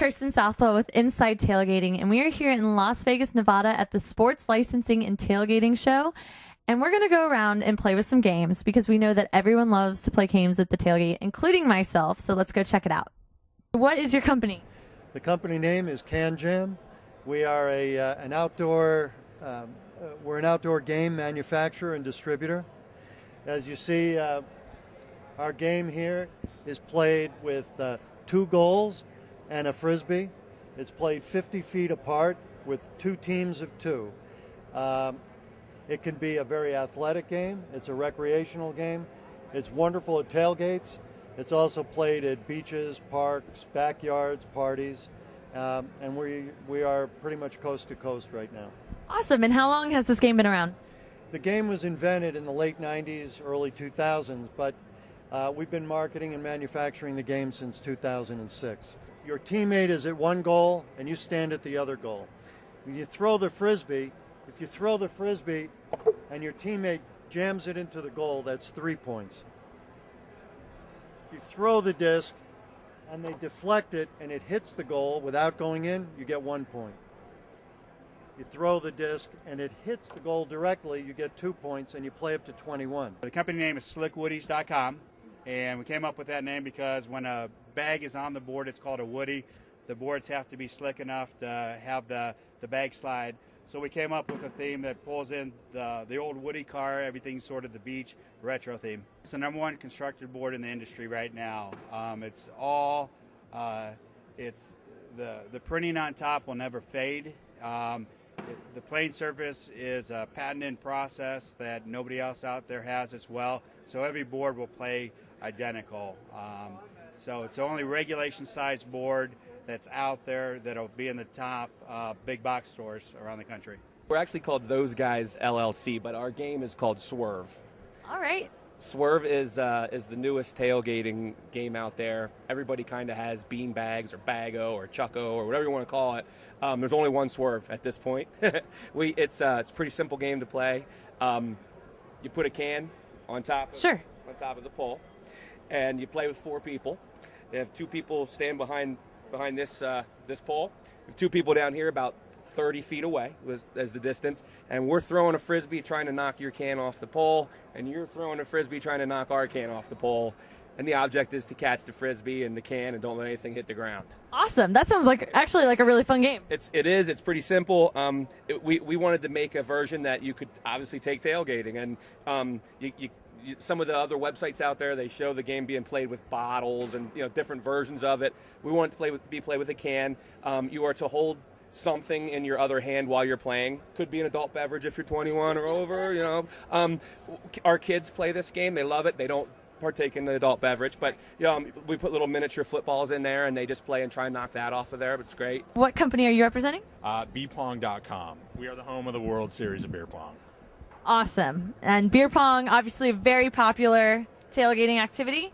Kirsten Southwell with Inside Tailgating, and we are here in Las Vegas, Nevada at the Sports Licensing and Tailgating Show. And we're going to go around and play with some games because we know that everyone loves to play games at the tailgate, including myself. So let's go check it out. What is your company? The company name is Can Jam. We are an outdoor game manufacturer and distributor. As you see, our game here is played with 2 goals and a frisbee. It's played 50 feet apart with 2 teams of 2. It can be a very athletic game. It's a recreational game. It's wonderful at tailgates. It's also played at beaches, parks, backyards, parties, and we are pretty much coast to coast right now. Awesome. And how long has this game been around? The game was invented in the late 90s, early 2000s, but we've been marketing and manufacturing the game since 2006. Your teammate is at one goal, and you stand at the other goal. When you throw the frisbee, if you throw the frisbee and your teammate jams it into the goal, that's 3 points. If you throw the disc and they deflect it and it hits the goal without going in, you get 1 point. You throw the disc and it hits the goal directly, you get 2 points, and you play up to 21. The company name is slickwoodies.com, and we came up with that name because when a bag is on the board, it's called a woody. The boards have to be slick enough to have the bag slide. So we came up with a theme that pulls in the old Woody car, everything sort of the beach retro theme. It's the #1 constructed board in the industry right now. It's the printing on top will never fade. The plane surface is a patented process that nobody else out there has as well. So every board will play identical. So it's the only regulation size board that's out there that'll be in the top big box stores around the country. We're actually called Those Guys LLC, but our game is called Swerve. All right. Swerve is the newest tailgating game out there. Everybody kind of has bean bags or bago or chucko or whatever you want to call it. There's only one Swerve at this point. It's a pretty simple game to play. You put a can on top of the pole, and you play with 4 people. If 2 people stand behind this pole, if 2 people down here about 30 feet away as the distance, and we're throwing a frisbee trying to knock your can off the pole, and you're throwing a frisbee trying to knock our can off the pole, and the object is to catch the frisbee and the can and don't let anything hit the ground. Awesome. That sounds actually like a really fun game. It's pretty simple. We wanted to make a version that you could obviously take tailgating, and some of the other websites out there, they show the game being played with bottles and different versions of it. We want it to be played with a can. You are to hold something in your other hand while you're playing. Could be an adult beverage if you're 21 or over. Our kids play this game. They love it. They don't partake in the adult beverage, but we put little miniature footballs in there, and they just play and try and knock that off of there. But it's great. What company are you representing? Bpong.com. We are the home of the World Series of Beer Pong. Awesome. And beer pong, obviously a very popular tailgating activity.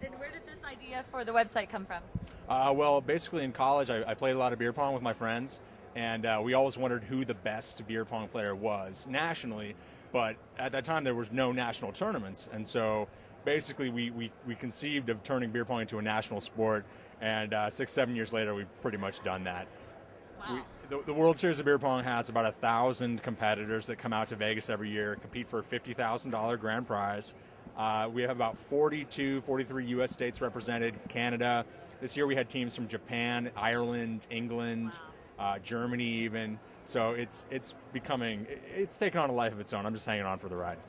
And where did this idea for the website come from? Well, basically in college, I played a lot of beer pong with my friends, and we always wondered who the best beer pong player was nationally. But at that time, there was no national tournaments, and so basically we conceived of turning beer pong into a national sport, and 6-7 years later, we've pretty much done that. Wow. The World Series of Beer Pong has about 1,000 competitors that come out to Vegas every year, compete for a $50,000 grand prize. We have about 43 U.S. states represented, Canada. This year we had teams from Japan, Ireland, England, Germany even. So it's taken on a life of its own. I'm just hanging on for the ride.